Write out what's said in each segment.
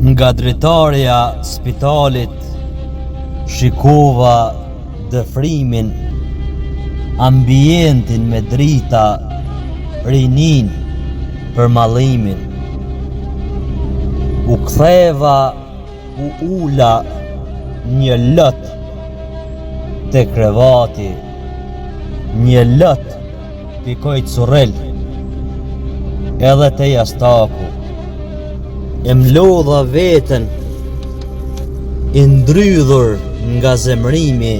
Nga dritarja spitalit shikova dëfrimin, ambientin me drita, rinin për mallimin. U ktheva, u ula një lët te krevati, një lët pikoj curel, edhe te jastaku. E mlodha veten, i ndrydhur nga zemrimi,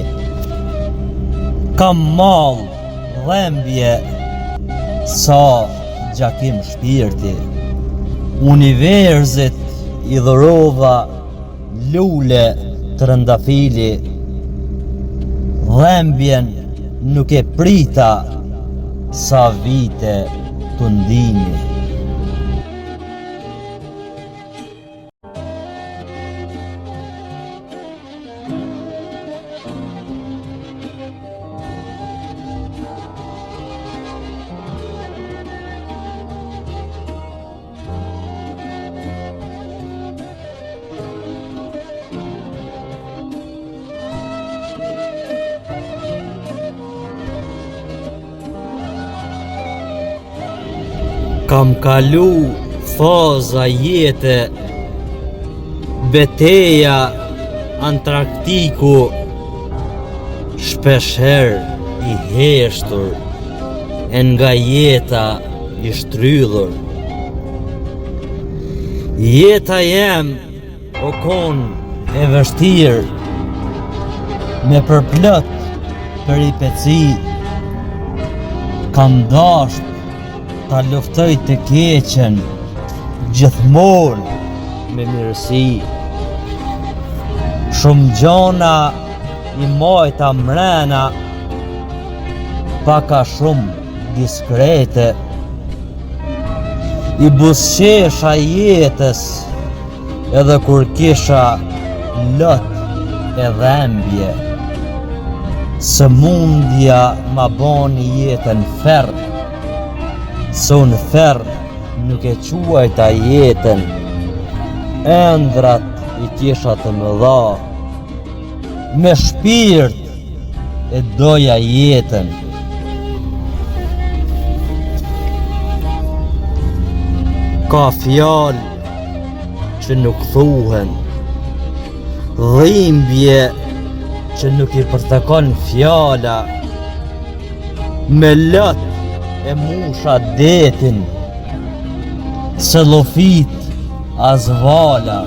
kam mall, dhembje, sa gjakim shpirti. Universit i dhurova lule të rëndafili, dhembjen nuk e prita, sa vite të ndimi. Kam kalu faza jete, beteja Antarktiku, shpesher i heshtur, e nga jeta i shtrydhur. Jeta jem o kon e vështirë, me përplot peripeci, kam dasht ta luftoj të keqen, gjithmonë me mirësi. Shumë gjona i mojta mrena, paka shumë diskrete. I busqesha jetës, edhe kur kisha lot e dhembje. Sëmundja ma boni jetën ferr, se unë ferr nuk e quajta jetën, ëndrat i kisha të mëdha, me shpirt e doja jetën. Ka fjalë që nuk thuhen, dhimbje që nuk i përtakon fjala, me lot e musha detin, se lofit as vala.